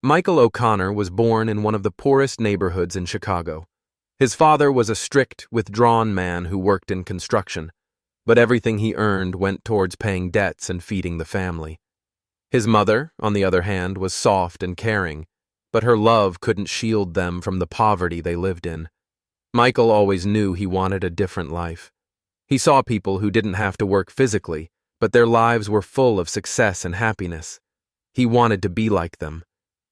Michael O'Connor was born in one of the poorest neighborhoods in Chicago. His father was a strict, withdrawn man who worked in construction, but everything he earned went towards paying debts and feeding the family. His mother, on the other hand, was soft and caring, but her love couldn't shield them from the poverty they lived in. Michael always knew he wanted a different life. He saw people who didn't have to work physically, but their lives were full of success and happiness. He wanted to be like them.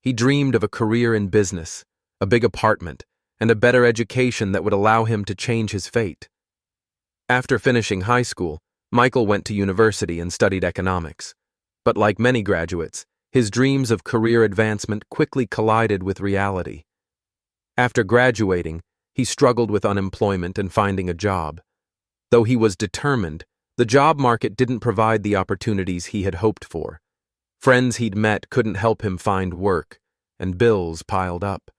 He dreamed of a career in business, a big apartment, and a better education that would allow him to change his fate. After finishing high school, Michael went to university and studied economics. But like many graduates, his dreams of career advancement quickly collided with reality. After graduating, he struggled with unemployment and finding a job. Though he was determined, the job market didn't provide the opportunities he had hoped for. Friends he'd met couldn't help him find work, and bills piled up.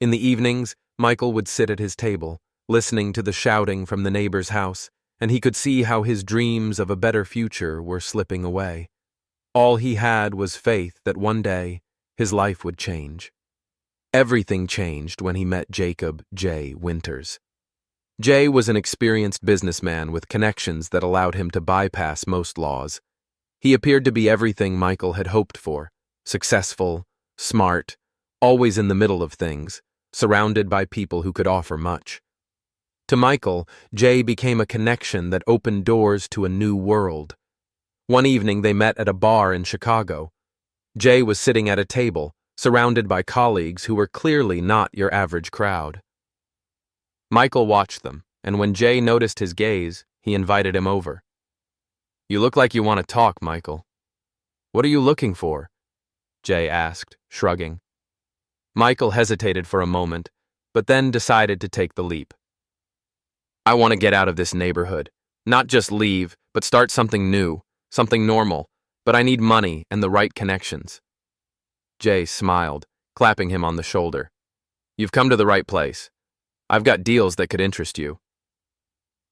In the evenings, Michael would sit at his table, listening to the shouting from the neighbor's house, and he could see how his dreams of a better future were slipping away. All he had was faith that one day his life would change. Everything changed when he met Jacob J. Winters. Jay was an experienced businessman with connections that allowed him to bypass most laws. He appeared to be everything Michael had hoped for: successful, smart, always in the middle of things, surrounded by people who could offer much. To Michael, Jay became a connection that opened doors to a new world. One evening they met at a bar in Chicago. Jay was sitting at a table, surrounded by colleagues who were clearly not your average crowd. Michael watched them, and when Jay noticed his gaze, he invited him over. "You look like you want to talk, Michael." "What are you looking for?" Jay asked, shrugging. Michael hesitated for a moment, but then decided to take the leap. "I want to get out of this neighborhood. Not just leave, but start something new, something normal, but I need money and the right connections." Jay smiled, clapping him on the shoulder. "You've come to the right place. I've got deals that could interest you."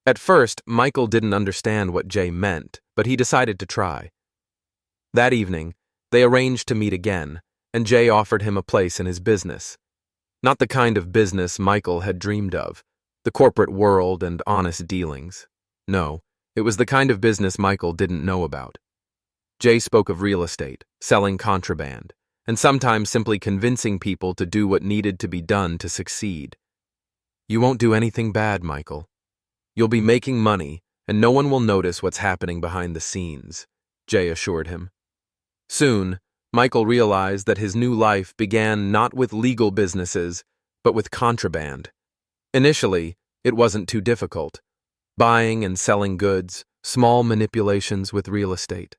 At first, Michael didn't understand what Jay meant, but he decided to try. That evening, they arranged to meet again, and Jay offered him a place in his business. Not the kind of business Michael had dreamed of, the corporate world and honest dealings. No, it was the kind of business Michael didn't know about. Jay spoke of real estate, selling contraband, and sometimes simply convincing people to do what needed to be done to succeed. "You won't do anything bad, Michael. You'll be making money, and no one will notice what's happening behind the scenes," Jay assured him. Soon, Michael realized that his new life began not with legal businesses, but with contraband. Initially, it wasn't too difficult. Buying and selling goods, small manipulations with real estate.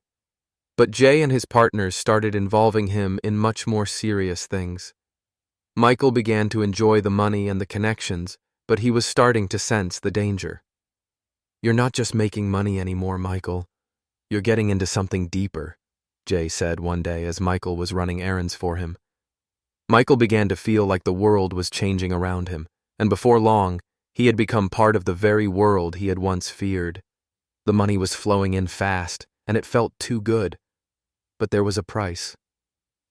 But Jay and his partners started involving him in much more serious things. Michael began to enjoy the money and the connections, but he was starting to sense the danger. "You're not just making money anymore, Michael. You're getting into something deeper," Jay said one day as Michael was running errands for him. Michael began to feel like the world was changing around him, and before long, he had become part of the very world he had once feared. The money was flowing in fast, and it felt too good. But there was a price.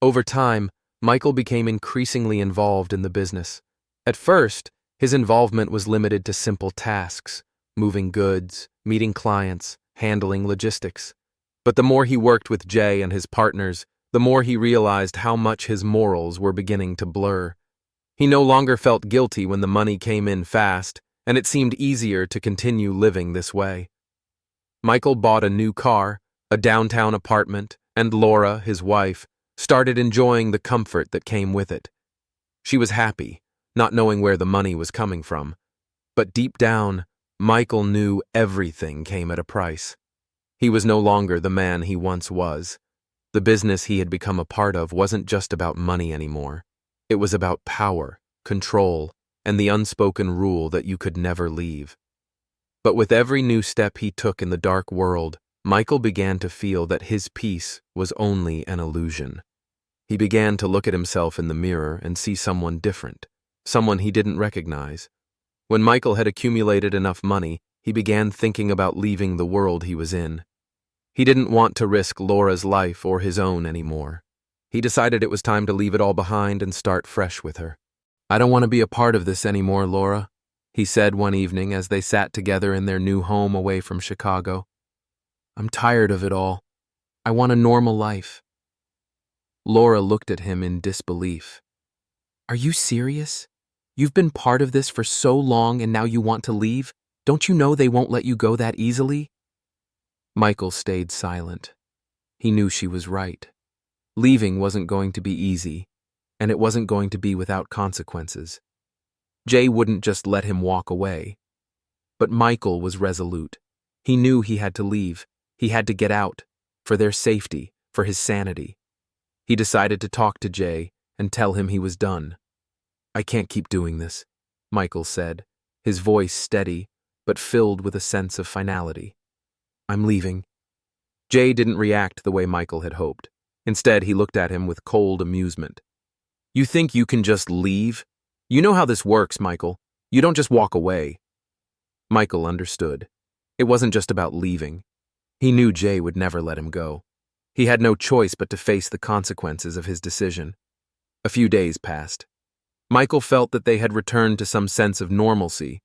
Over time, Michael became increasingly involved in the business. At first, his involvement was limited to simple tasks: moving goods, meeting clients, handling logistics. But the more he worked with Jay and his partners, the more he realized how much his morals were beginning to blur. He no longer felt guilty when the money came in fast, and it seemed easier to continue living this way. Michael bought a new car, a downtown apartment, and Laura, his wife, started enjoying the comfort that came with it. She was happy, not knowing where the money was coming from. But deep down, Michael knew everything came at a price. He was no longer the man he once was. The business he had become a part of wasn't just about money anymore. It was about power, control, and the unspoken rule that you could never leave. But with every new step he took in the dark world, Michael began to feel that his peace was only an illusion. He began to look at himself in the mirror and see someone different, someone he didn't recognize. When Michael had accumulated enough money, he began thinking about leaving the world he was in. He didn't want to risk Laura's life or his own anymore. He decided it was time to leave it all behind and start fresh with her. "I don't want to be a part of this anymore, Laura," he said one evening as they sat together in their new home away from Chicago. "I'm tired of it all. I want a normal life." Laura looked at him in disbelief. "Are you serious? You've been part of this for so long and now you want to leave? Don't you know they won't let you go that easily?" Michael stayed silent. He knew she was right. Leaving wasn't going to be easy, and it wasn't going to be without consequences. Jay wouldn't just let him walk away. But Michael was resolute. He knew he had to leave. He had to get out, for their safety, for his sanity. He decided to talk to Jay and tell him he was done. "I can't keep doing this," Michael said, his voice steady, but filled with a sense of finality. "I'm leaving." Jay didn't react the way Michael had hoped. Instead, he looked at him with cold amusement. "You think you can just leave? You know how this works, Michael. You don't just walk away." Michael understood. It wasn't just about leaving. He knew Jay would never let him go. He had no choice but to face the consequences of his decision. A few days passed. Michael felt that they had returned to some sense of normalcy.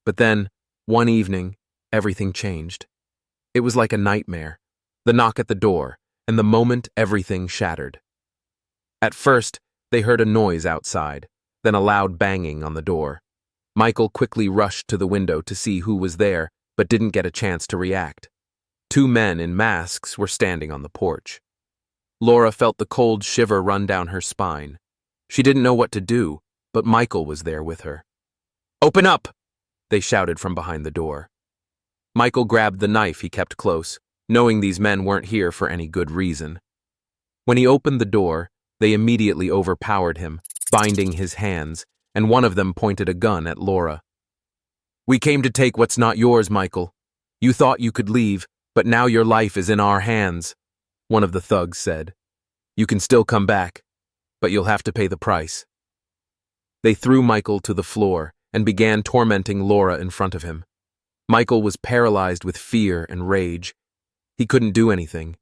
But then, one evening, everything changed. It was like a nightmare. The knock at the door, and the moment everything shattered. At first, they heard a noise outside, then a loud banging on the door. Michael quickly rushed to the window to see who was there, but didn't get a chance to react. Two men in masks were standing on the porch. Laura felt the cold shiver run down her spine. She didn't know what to do, but Michael was there with her. "Open up!" they shouted from behind the door. Michael grabbed the knife he kept close, knowing these men weren't here for any good reason. When he opened the door, they immediately overpowered him, binding his hands, and one of them pointed a gun at Laura. "We came to take what's not yours, Michael. You thought you could leave, but now your life is in our hands," one of the thugs said. "You can still come back, but you'll have to pay the price." They threw Michael to the floor and began tormenting Laura in front of him. Michael was paralyzed with fear and rage. He couldn't do anything.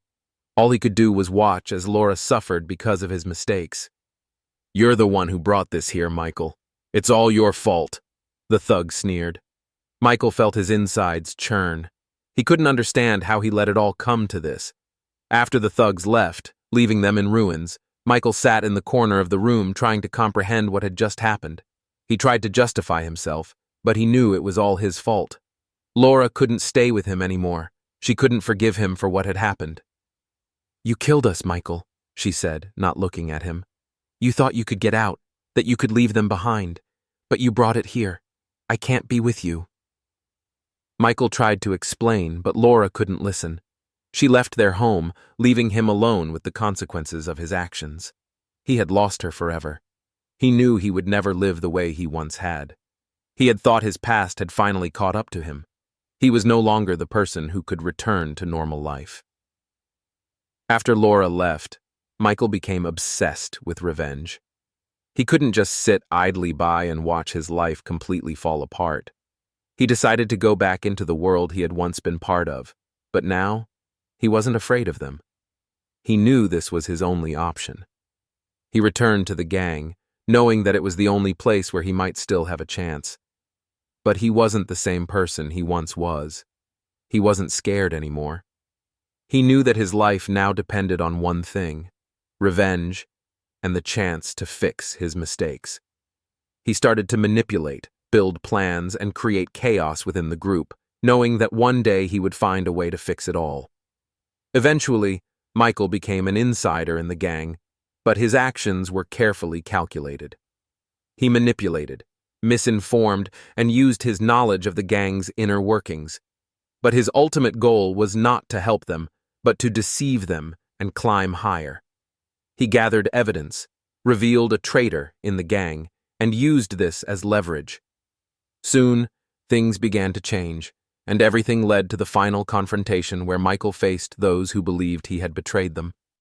All he could do was watch as Laura suffered because of his mistakes. "You're the one who brought this here, Michael. It's all your fault," the thug sneered. Michael felt his insides churn. He couldn't understand how he let it all come to this. After the thugs left, leaving them in ruins, Michael sat in the corner of the room trying to comprehend what had just happened. He tried to justify himself, but he knew it was all his fault. Laura couldn't stay with him anymore. She couldn't forgive him for what had happened. "You killed us, Michael," she said, not looking at him. "You thought you could get out, that you could leave them behind, but you brought it here. I can't be with you." Michael tried to explain, but Laura couldn't listen. She left their home, leaving him alone with the consequences of his actions. He had lost her forever. He knew he would never live the way he once had. He had thought his past had finally caught up to him. He was no longer the person who could return to normal life. After Laura left, Michael became obsessed with revenge. He couldn't just sit idly by and watch his life completely fall apart. He decided to go back into the world he had once been part of, but now, he wasn't afraid of them. He knew this was his only option. He returned to the gang, knowing that it was the only place where he might still have a chance. But he wasn't the same person he once was. He wasn't scared anymore. He knew that his life now depended on one thing: revenge and the chance to fix his mistakes. He started to manipulate, build plans, and create chaos within the group, knowing that one day he would find a way to fix it all. Eventually, Michael became an insider in the gang, but his actions were carefully calculated. He manipulated, misinformed, and used his knowledge of the gang's inner workings. But his ultimate goal was not to help them, but to deceive them and climb higher. He gathered evidence, revealed a traitor in the gang, and used this as leverage. Soon, things began to change, and everything led to the final confrontation where Michael faced those who believed he had betrayed them.